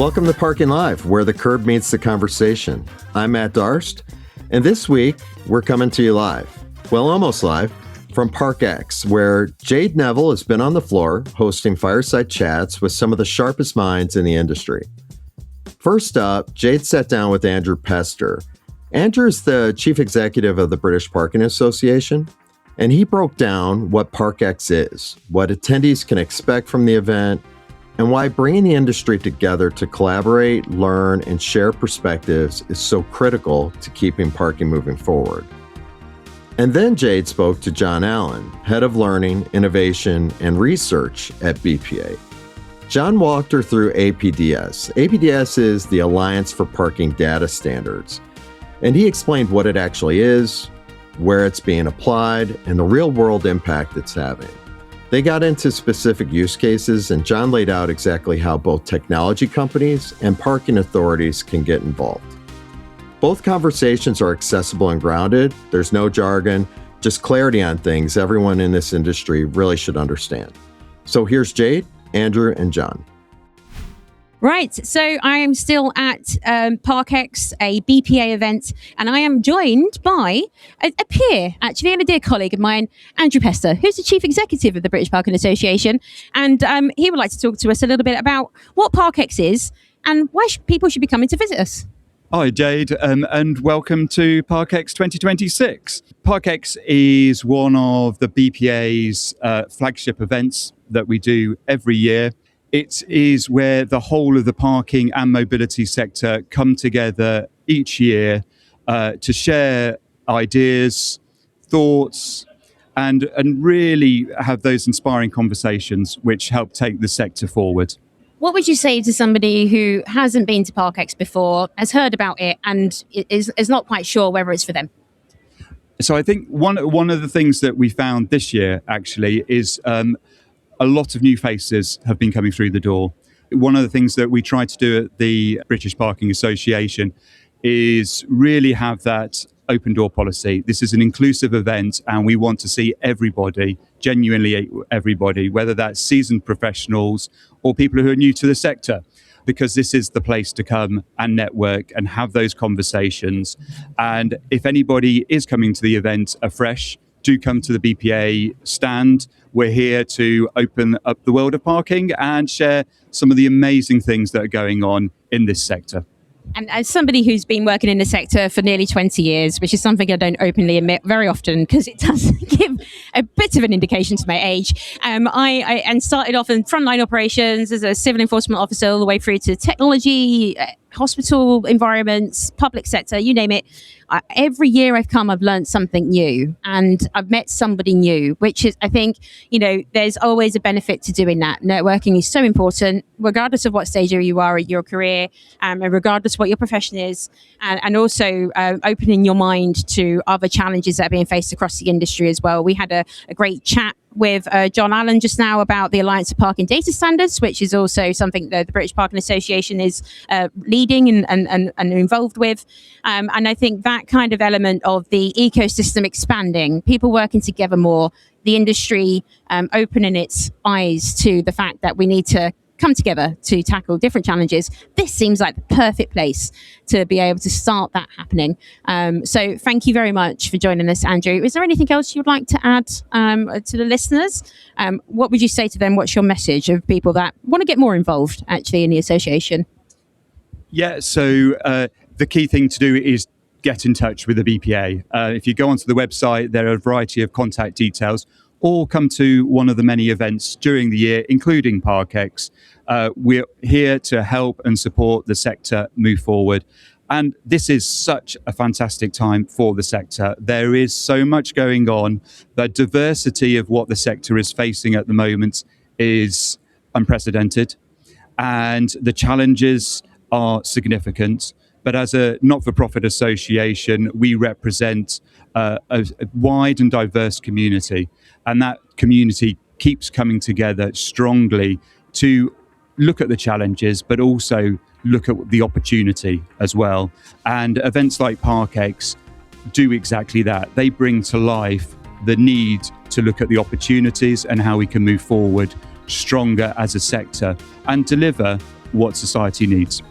Welcome to Parking Live, where the curb meets the conversation. I'm Matt Darst, and this week we're coming to you live, well, almost live, from Parkex, where Jade Neville has been on the floor hosting fireside chats with some of the sharpest minds in the industry. First up, Jade sat down with Andrew Pester. Andrew is the chief executive of the British Parking Association, and he broke down what Parkex is, what attendees can expect from the event, and why bringing the industry together to collaborate, learn, and share perspectives is so critical to keeping parking moving forward. And then Jade spoke to Jon Allan, head of learning, innovation, and research at BPA. Jon walked her through APDS. APDS is the Alliance for Parking Data Standards, and he explained what it actually is, where it's being applied, and the real-world impact it's having. They got into specific use cases, and Jon laid out exactly how both technology companies and parking authorities can get involved. Both conversations are accessible and grounded. There's no jargon, just clarity on things everyone in this industry really should understand. So here's Jade, Andrew, and Jon. Right, so I am still at Parkex, a BPA event, and I am joined by a peer, actually, and a dear colleague of mine, Andrew Pester, who's the Chief Executive of the British Parking Association, and he would like to talk to us a little bit about what Parkex is and why people should be coming to visit us. Hi, Jade, and welcome to Parkex 2026. Parkex is one of the BPA's flagship events that we do every year. It is where the whole of the parking and mobility sector come together each year to share ideas, thoughts, and really have those inspiring conversations which help take the sector forward. What would you say to somebody who hasn't been to Parkex before, has heard about it, and is not quite sure whether it's for them? So I think one of the things that we found this year, actually, is a lot of new faces have been coming through the door. One of the things that we try to do at the British Parking Association is really have that open door policy. This is an inclusive event, and we want to see everybody, genuinely everybody, whether that's seasoned professionals or people who are new to the sector, because this is the place to come and network and have those conversations. And if anybody is coming to the event afresh, do come to the BPA stand. We're here to open up the world of parking and share some of the amazing things that are going on in this sector. And as somebody who's been working in the sector for nearly 20 years, which is something I don't openly admit very often because it does give a bit of an indication to my age, I started off in frontline operations as a civil enforcement officer all the way through to technology, hospital environments, public sector, you name it. Every year I've come, I've learned something new and I've met somebody new, which is, I think, there's always a benefit to doing that. Networking is so important, regardless of what stage you are in your career, and regardless of what your profession is, and also opening your mind to other challenges that are being faced across the industry as well. We had a great chat with Jon Allan just now about the Alliance of Parking Data Standards, which is also something that the British Parking Association is leading and involved with. And I think that kind of element of the ecosystem expanding, people working together more, the industry opening its eyes to the fact that we need to come together to tackle different challenges. This seems like the perfect place to be able to start that happening. So thank you very much for joining us, Andrew. Is there anything else you'd like to add to the listeners? What would you say to them? What's your message of people that want to get more involved actually in the association? Yeah, so the key thing to do is get in touch with the BPA. If you go onto the website, there are a variety of contact details, or come to one of the many events during the year, including Parkex. We're here to help and support the sector move forward. And this is such a fantastic time for the sector. There is so much going on. The diversity of what the sector is facing at the moment is unprecedented. And the challenges are significant. But as a not-for-profit association, we represent a wide and diverse community. And that community keeps coming together strongly to look at the challenges, but also look at the opportunity as well. And events like Parkex do exactly that. They bring to life the need to look at the opportunities and how we can move forward stronger as a sector and deliver what society needs.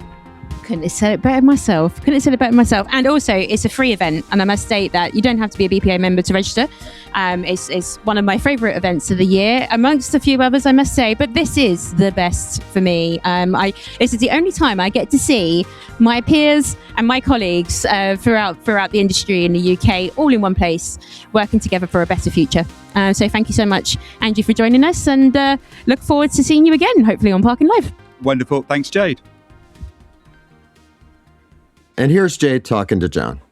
Couldn't have said it better myself. And also, it's a free event. And I must state that you don't have to be a BPA member to register. It's one of my favourite events of the year, amongst a few others, I must say. But this is the best for me. This is the only time I get to see my peers and my colleagues throughout the industry in the UK, all in one place, working together for a better future. So thank you so much, Andrew, for joining us. And look forward to seeing you again, hopefully on Parking Live. Wonderful. Thanks, Jade. And here's Jade talking to Jon.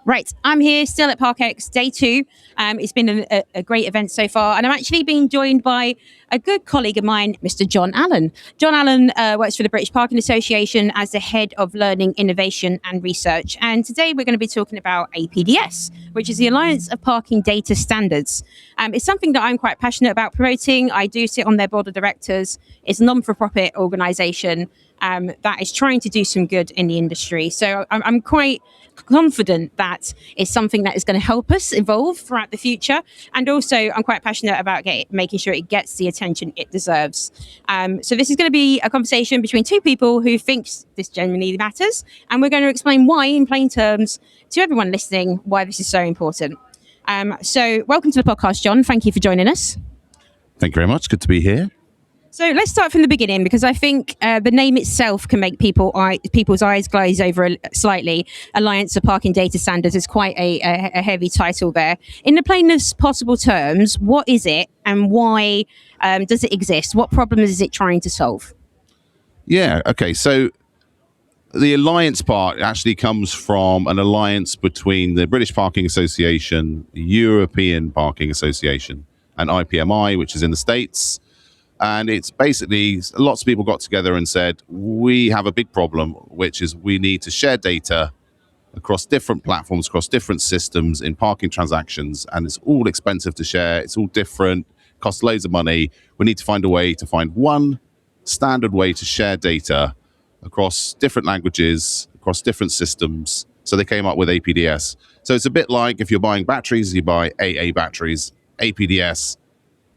Right, I'm here still at Parkex, day 2. It's been a great event so far, and I'm actually being joined by a good colleague of mine, Mr. Jon Allan. Jon Allan works for the British Parking Association as the Head of Learning, Innovation and Research. And today we're going to be talking about APDS, which is the Alliance of Parking Data Standards. It's something that I'm quite passionate about promoting. I do sit on their board of directors. It's a non-for-profit organisation that is trying to do some good in the industry. So I'm quite confident that it's something that is going to help us evolve throughout the future. And also, I'm quite passionate about making sure it gets the attention it deserves. So this is going to be a conversation between two people who think this genuinely matters. And we're going to explain why, in plain terms, to everyone listening, why this is so important. So welcome to the podcast, Jon. Thank you for joining us. Thank you very much. Good to be here. So let's start from the beginning, because I think the name itself can make people's eyes glaze over slightly. Alliance of Parking Data Standards is quite a heavy title there. In the plainest possible terms, what is it and why does it exist? What problem is it trying to solve? Yeah, okay. So the alliance part actually comes from an alliance between the British Parking Association, the European Parking Association, and IPMI, which is in the States. And it's basically lots of people got together and said, we have a big problem, which is we need to share data across different platforms, across different systems in parking transactions. And it's all expensive to share. It's all different, costs loads of money. We need to find a way to find one standard way to share data across different languages, across different systems. So they came up with APDS. So it's a bit like if you're buying batteries, you buy AA batteries. APDS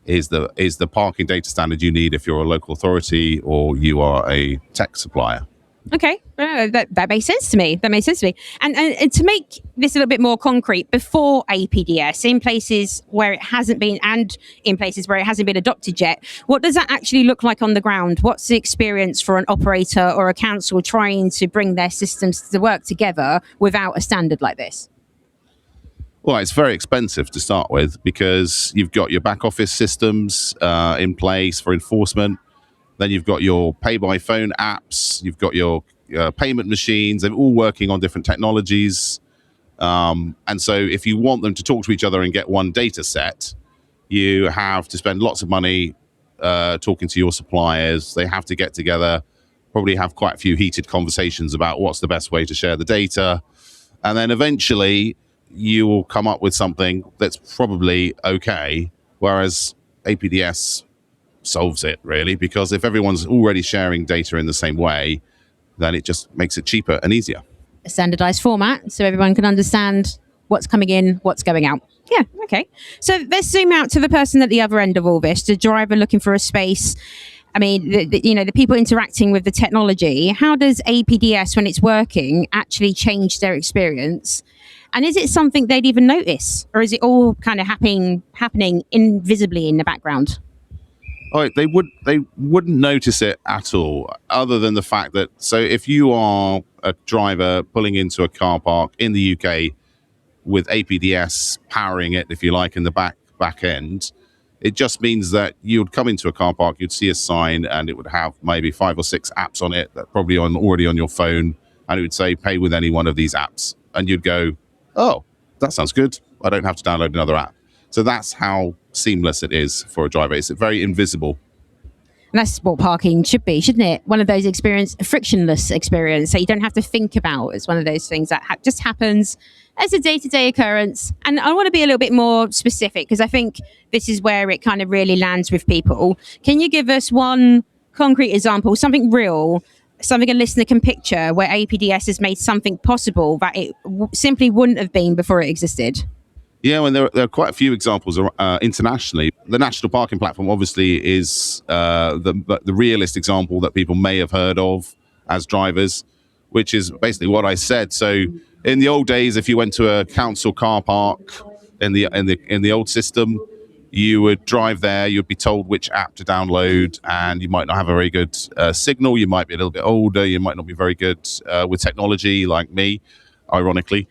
is the parking data standard you need if you're a local authority or you are a tech supplier. Okay, that makes sense to me. And to make this a little bit more concrete, before APDS, in places where it hasn't been and in places where it hasn't been adopted yet, what does that actually look like on the ground? What's the experience for an operator or a council trying to bring their systems to work together without a standard like this? Well, it's very expensive to start with because you've got your back office systems in place for enforcement. Then you've got your pay by phone apps. You've got your payment machines. They're all working on different technologies. And so if you want them to talk to each other and get one data set, you have to spend lots of money talking to your suppliers. They have to get together, probably have quite a few heated conversations about what's the best way to share the data. And then eventually you will come up with something that's probably okay, whereas APDS solves it, really, because if everyone's already sharing data in the same way, then it just makes it cheaper and easier. A standardized format so everyone can understand what's coming in, what's going out. Yeah, okay. So let's zoom out to the person at the other end of all this, the driver looking for a space. I mean, the people interacting with the technology. How does APDS, when it's working, actually change their experience? And is it something they'd even notice? Or is it all kind of happening invisibly in the background? Oh, they wouldn't notice it at all, other than the fact that, so if you are a driver pulling into a car park in the UK with APDS powering it, if you like, in the back end, it just means that you'd come into a car park, you'd see a sign, and it would have maybe 5 or 6 apps on it that probably already on your phone, and it would say pay with any one of these apps, and you'd go, oh, that sounds good. I don't have to download another app. So that's how seamless it is for a driver. It's very invisible. And that's what parking should be, shouldn't it? One of those a frictionless experience that you don't have to think about. It's one of those things that just happens as a day-to-day occurrence. And I want to be a little bit more specific because I think this is where it kind of really lands with people. Can you give us one concrete example, something real, something a listener can picture where APDS has made something possible that it simply wouldn't have been before it existed? Yeah, and there are quite a few examples internationally. The national parking platform obviously is the realist example that people may have heard of as drivers, which is basically what I said. So in the old days, if you went to a council car park in the old system, you would drive there, you'd be told which app to download, and you might not have a very good signal. You might be a little bit older. You might not be very good with technology like me, ironically.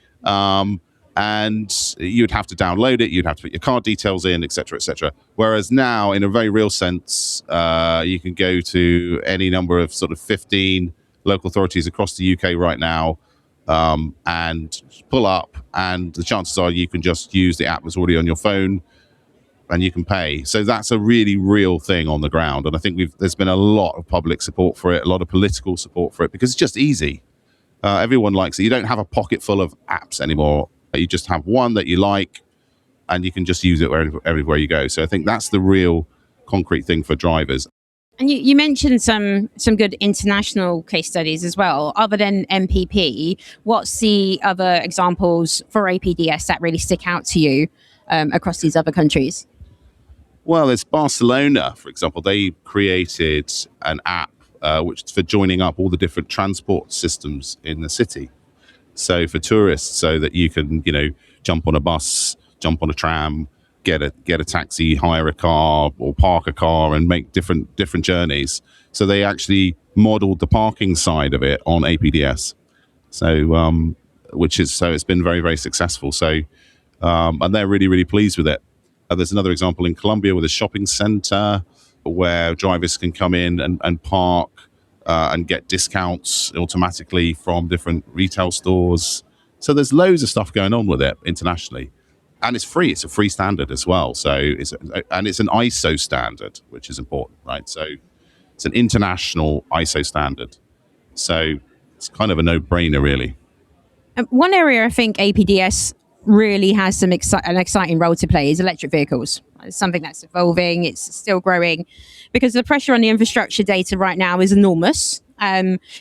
And you'd have to download it, you'd have to put your card details in, etc., etc. Whereas now, in a very real sense, you can go to any number of sort of 15 local authorities across the UK right now, and pull up, and the chances are you can just use the app that's already on your phone, and you can pay. So that's a really real thing on the ground, and I think there's been a lot of public support for it, a lot of political support for it, because it's just easy. Everyone likes it. You don't have a pocket full of apps anymore. You just have one that you like, and you can just use it everywhere you go. So I think that's the real concrete thing for drivers. And you mentioned some good international case studies as well. Other than MPP, what's the other examples for APDS that really stick out to you across these other countries? Well, there's Barcelona, for example. They created an app which is for joining up all the different transport systems in the city. So for tourists, so that you can, jump on a bus, jump on a tram, get a taxi, hire a car, or park a car, and make different journeys. So they actually modeled the parking side of it on APDS. So it's been very, very successful. So and they're really, really pleased with it. There's another example in Colombia with a shopping center where drivers can come in and park and get discounts automatically from different retail stores. So there's loads of stuff going on with it internationally, and it's free. It's a free standard as well. So it's an ISO standard, which is important, right? So it's an international ISO standard. So it's kind of a no-brainer, really. One area I think APDS really has an exciting role to play is electric vehicles. It's something that's evolving. It's still growing because the pressure on the infrastructure data right now is enormous.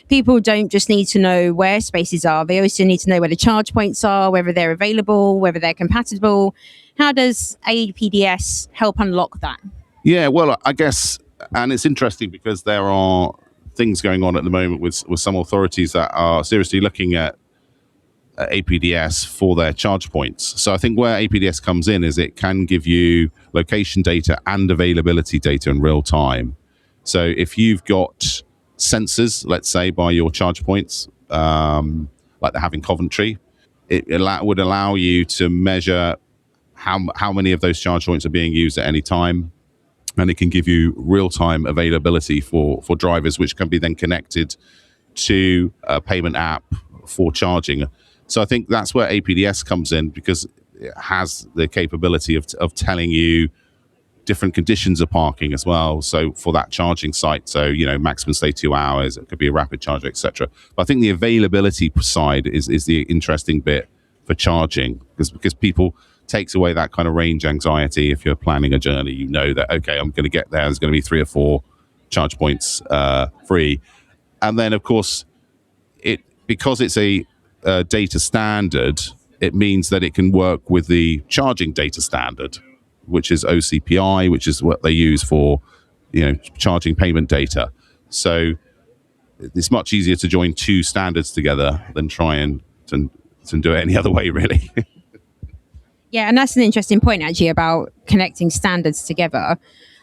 People don't just need to know where spaces are. They also need to know where the charge points are, whether they're available, whether they're compatible. How does APDS help unlock that? Yeah, well, I guess, and it's interesting because there are things going on at the moment with some authorities that are seriously looking at APDS for their charge points. So I think where APDS comes in is it can give you location data and availability data in real time. So if you've got sensors, let's say, by your charge points, like they have in Coventry, it would allow you to measure how many of those charge points are being used at any time. And it can give you real-time availability for drivers, which can be then connected to a payment app for charging. So I think that's where APDS comes in, because it has the capability of telling you different conditions of parking as well. So for that charging site, so maximum stay 2 hours, it could be a rapid charger, etc. But I think the availability side is the interesting bit for charging, because people takes away that kind of range anxiety. If you're planning a journey, that okay, I'm going to get there. There's going to be 3 or 4 charge points free, and then of course because it's a data standard, it means that it can work with the charging data standard, which is OCPI, which is what they use for charging payment data. So it's much easier to join 2 standards together than try and do it any other way, really. Yeah, and that's an interesting point actually about connecting standards together.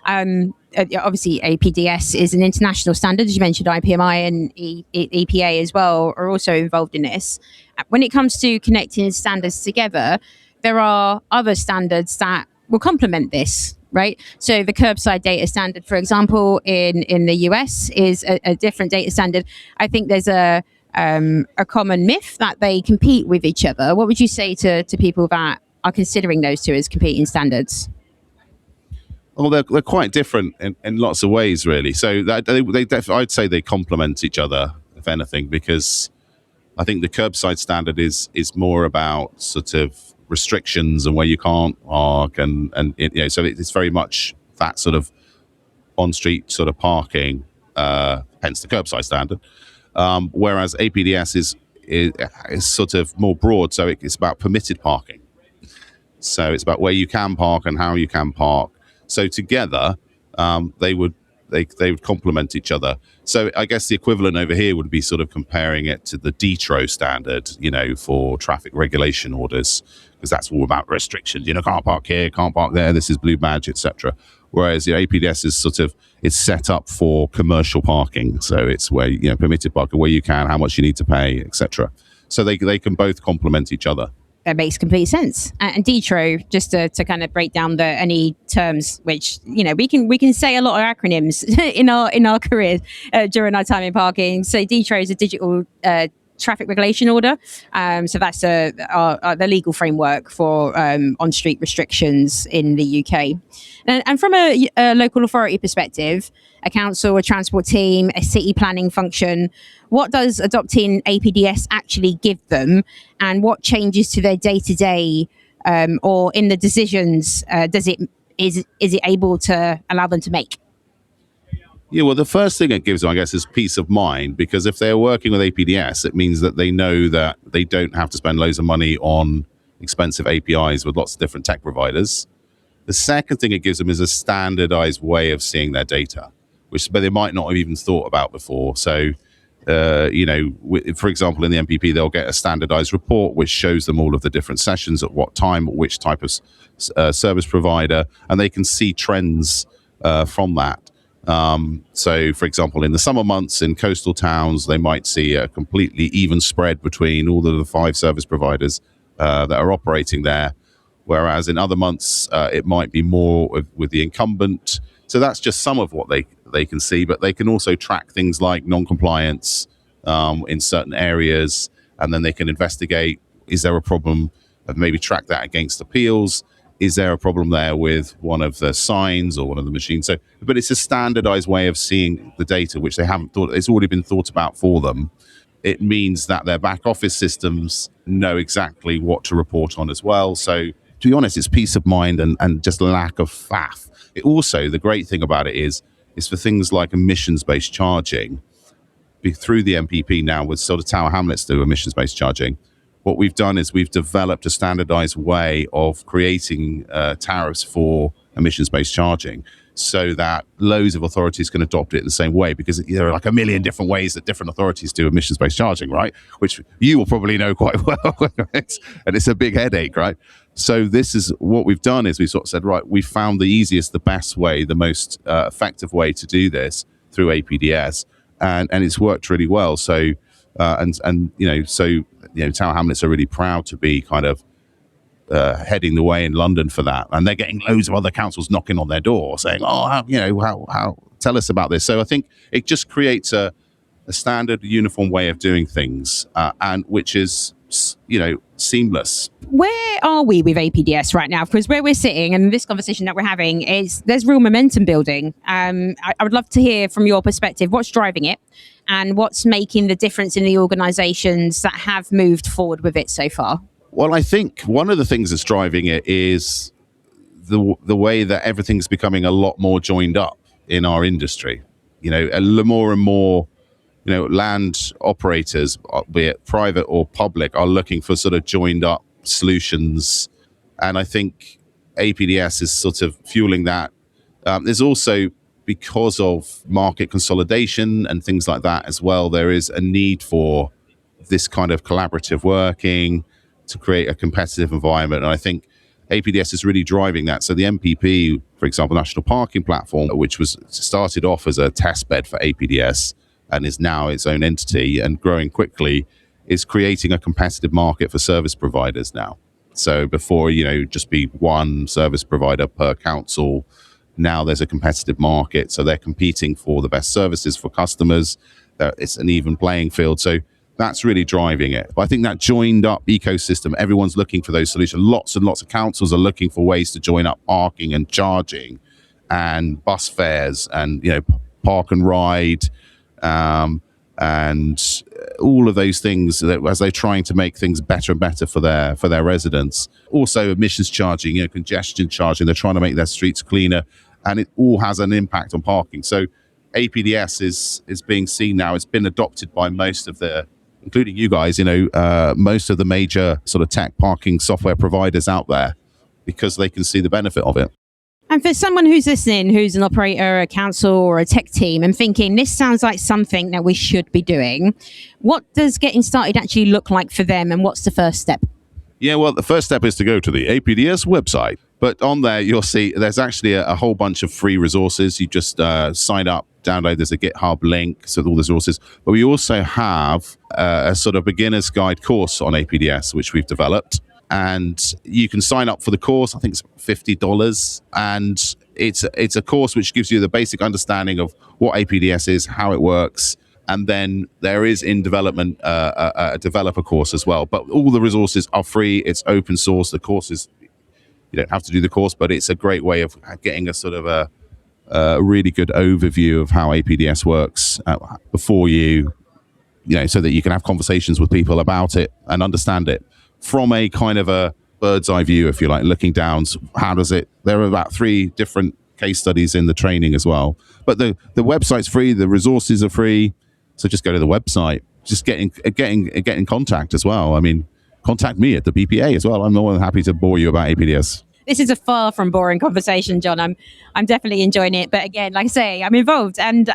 Obviously, APDS is an international standard. As you mentioned, IPMI and EPA as well are also involved in this. When it comes to connecting standards together, there are other standards that will complement this, right? So the curbside data standard, for example, in the US is a different data standard. I think there's a common myth that they compete with each other. What would you say to people that are considering those 2 as competing standards? Well, they're quite different in lots of ways, really. So I'd say they complement each other, if anything, because I think the curbside standard is more about sort of restrictions and where you can't park, and so it's very much that sort of on-street sort of parking, hence the curbside standard. Whereas APDS is sort of more broad, so it's about permitted parking. So it's about where you can park and how you can park. So together, they would complement each other. So I guess the equivalent over here would be sort of comparing it to the DTRO standard, for traffic regulation orders, because that's all about restrictions. Can't park here, can't park there. This is blue badge, etc. Whereas the APDS is it's set up for commercial parking. So it's where permitted parking, where you can, how much you need to pay, etc. So they can both complement each other. That makes complete sense. And DTRO, just to kind of break down any terms, which we can say a lot of acronyms in our careers during our time in parking. So DTRO is a digital traffic regulation order. So that's the legal framework for on-street restrictions in the UK. And from a local authority perspective, a council, a transport team, a city planning function, what does adopting APDS actually give them, and what changes to their day-to-day or in the decisions is it able to allow them to make? Yeah, well, the first thing it gives them, I guess, is peace of mind, because if they're working with APDS, it means that they know that they don't have to spend loads of money on expensive APIs with lots of different tech providers. The second thing it gives them is a standardized way of seeing their data, which they might not have even thought about before. So, for example, in the MPP, they'll get a standardized report which shows them all of the different sessions at what time, which type of service provider, and they can see trends from that. So, for example, in the summer months in coastal towns, they might see a completely even spread between all of the 5 service providers that are operating there, whereas in other months, it might be more with the incumbent. So that's just some of what they can see, but they can also track things like non-compliance in certain areas, and then they can investigate, is there a problem, and maybe track that against appeals. Is there a problem there with one of the signs or one of the machines? So, but it's a standardized way of seeing the data, which they haven't thought, it's already been thought about for them. It means that their back office systems know exactly what to report on as well. So to be honest, it's peace of mind and just lack of faff. It also, the great thing about it is for things like emissions-based charging. Through the MPP now, with sort of Tower Hamlets do emissions-based charging, what we've done is we've developed a standardized way of creating tariffs for emissions-based charging, so that loads of authorities can adopt it in the same way, because there are like a million different ways that different authorities do emissions-based charging, right? Which you will probably know quite well, right? And it's a big headache, right? So this is what we've done, is we sort of said, right, we found the easiest, the best way, the most effective way to do this through APDS, and it's worked really well. So Tower Hamlets are really proud to be kind of heading the way in London for that, and they're getting loads of other councils knocking on their door saying, "Oh, how tell us about this." So I think it just creates a standard, uniform way of doing things, and which is seamless. Where are we with APDS right now? Because where we're sitting and this conversation that we're having there's real momentum building. I would love to hear from your perspective what's driving it and what's making the difference in the organisations that have moved forward with it so far. Well, I think one of the things that's driving it is the way that everything's becoming a lot more joined up in our industry. More and more, land operators, be it private or public, are looking for sort of joined up solutions. And I think APDS is sort of fueling that. There's also, because of market consolidation and things like that as well, there is a need for this kind of collaborative working to create a competitive environment. And I think APDS is really driving that. So the MPP, for example, National Parking Platform, which was started off as a test bed for APDS and is now its own entity and growing quickly, is creating a competitive market for service providers now. So before, just be one service provider per council, now there's a competitive market. So they're competing for the best services for customers. It's an even playing field. So that's really driving it. But I think that joined up ecosystem, everyone's looking for those solutions. Lots and lots of councils are looking for ways to join up parking and charging and bus fares and, park and ride, and all of those things that, as they're trying to make things better and better for their residents. Also emissions charging, congestion charging, they're trying to make their streets cleaner, and it all has an impact on parking. So APDS is being seen now. It's been adopted by most of including you guys, most of the major sort of tech parking software providers out there. because they can see the benefit of it. And for someone who's listening, who's an operator, a council, or a tech team, and thinking this sounds like something that we should be doing, what does getting started actually look like for them, and what's the first step? Yeah, well, the first step is to go to the APDS website. But on there, you'll see there's actually a whole bunch of free resources. You just sign up, download. There's a GitHub link, so all the resources. But we also have a sort of beginner's guide course on APDS, which we've developed. And you can sign up for the course. I think it's $50, and it's a course which gives you the basic understanding of what APDS is, how it works, and then there is in development a developer course as well. But all the resources are free. It's open source. The course is, you don't have to do the course, but it's a great way of getting a sort of a really good overview of how APDS works before you know, so that you can have conversations with people about it and understand it from a kind of a bird's eye view, if you like, looking down. How does it? There are about 3 different case studies in the training as well. But the website's free, the resources are free. So just go to the website. Just get in contact as well. I mean, contact me at the BPA as well. I'm more than happy to bore you about APDS. This is a far from boring conversation, Jon. I'm definitely enjoying it. But again, like I say, I'm involved, and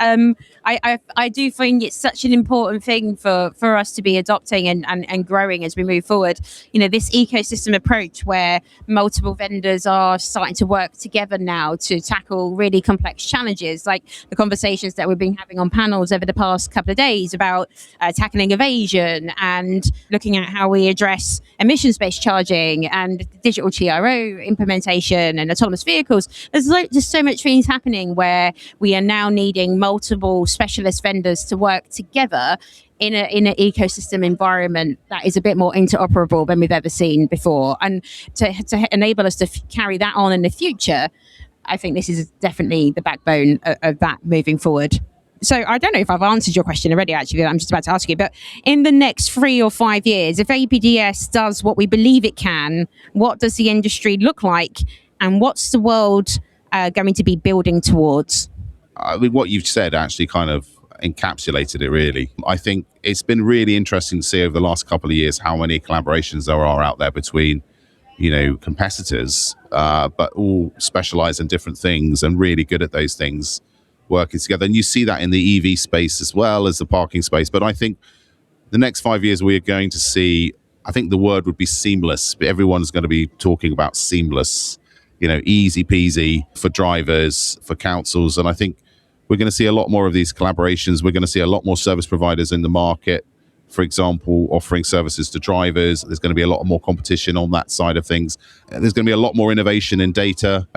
I do think it's such an important thing for us to be adopting and growing as we move forward. You know, this ecosystem approach where multiple vendors are starting to work together now to tackle really complex challenges, like the conversations that we've been having on panels over the past couple of days about tackling evasion and looking at how we address emissions-based charging and digital TRO implementation and autonomous vehicles. There's just so much things happening where we are now needing multiple specialist vendors to work together in an ecosystem environment that is a bit more interoperable than we've ever seen before. And to enable us to carry that on in the future, I think this is definitely the backbone of that moving forward. So I don't know if I've answered your question already, actually. I'm just about to ask you. But in the next 3 or 5 years, if APDS does what we believe it can, what does the industry look like? And what's the world going to be building towards? I mean, what you've said actually kind of encapsulated it, really. I think it's been really interesting to see over the last couple of years how many collaborations there are out there between, you know, competitors, but all specialize in different things and really good at those things, working together. And you see that in the EV space as well as the parking space. But I think the next 5 years we are going to see, I think the word would be seamless. Everyone's going to be talking about seamless, you know, easy peasy for drivers, for councils. And I think we're going to see a lot more of these collaborations. We're going to see a lot more service providers in the market, for example, offering services to drivers. There's going to be a lot more competition on that side of things. There's going to be a lot more innovation in data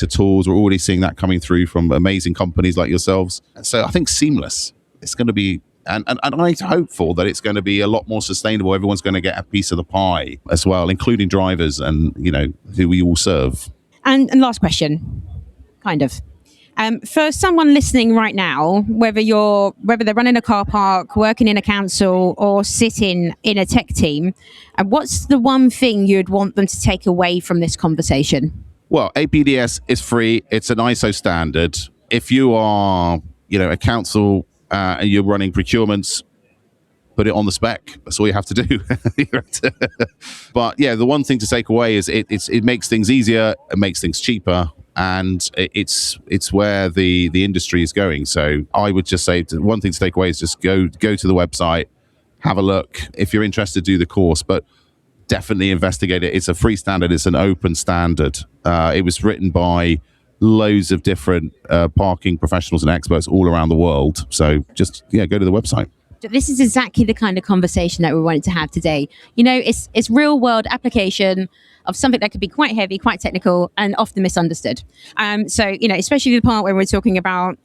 tools. We're already seeing that coming through from amazing companies like yourselves. So I think seamless. It's going to be, and I'm hopeful that it's going to be a lot more sustainable. Everyone's going to get a piece of the pie as well, including drivers and, you know, who we all serve. And last question, kind of. For someone listening right now, whether they're running a car park, working in a council, or sitting in a tech team, what's the one thing you'd want them to take away from this conversation? Well, APDS is free. It's an ISO standard. If you are, you know, a council and you're running procurements, put it on the spec. That's all you have to do. But yeah, the one thing to take away is it makes things easier. It makes things cheaper. And it's where the industry is going. So I would just say one thing to take away is just go to the website, have a look. If you're interested, do the course, but definitely investigate it. It's a free standard. It's an open standard. It was written by loads of different parking professionals and experts all around the world. So just, go to the website. This is exactly the kind of conversation that we wanted to have today. You know, it's real world application of something that could be quite heavy, quite technical, and often misunderstood. So, you know, especially the part where we're talking about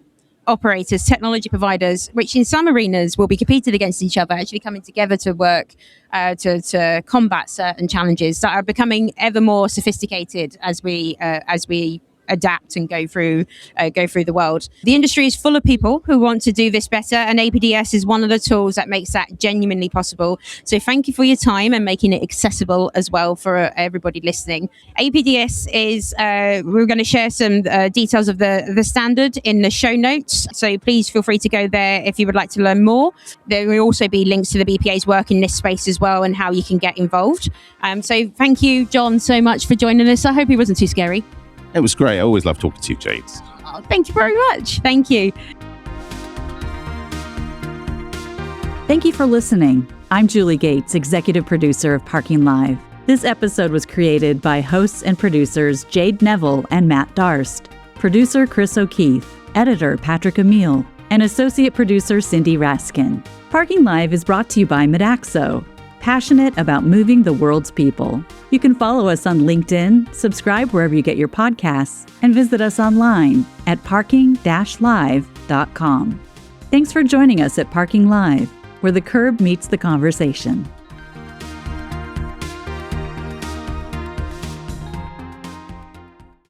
operators, technology providers, which in some arenas will be competed against each other, actually coming together to work to combat certain challenges that are becoming ever more sophisticated as we adapt and go through the world. The industry is full of people who want to do this better, and APDS is one of the tools that makes that genuinely possible. So thank you for your time and making it accessible as well for everybody listening. APDS is we're going to share some details of the standard in the show notes, so please feel free to go there if you would like to learn more. There will also be links to the BPA's work in this space as well and how you can get involved. So thank you, Jon, so much for joining us. I hope it wasn't too scary. It was great. I always love talking to you, Jade. Oh, thank you very much. Thank you. Thank you for listening. I'm Julie Gates, executive producer of Parking Live. This episode was created by hosts and producers Jade Neville and Matt Darst, producer Chris O'Keefe, editor Patrick Emile, and associate producer Cindy Raskin. Parking Live is brought to you by Modaxo, passionate about moving the world's people. You can follow us on LinkedIn, subscribe wherever you get your podcasts, and visit us online at parking-live.com. Thanks for joining us at Parking Live, where the curb meets the conversation.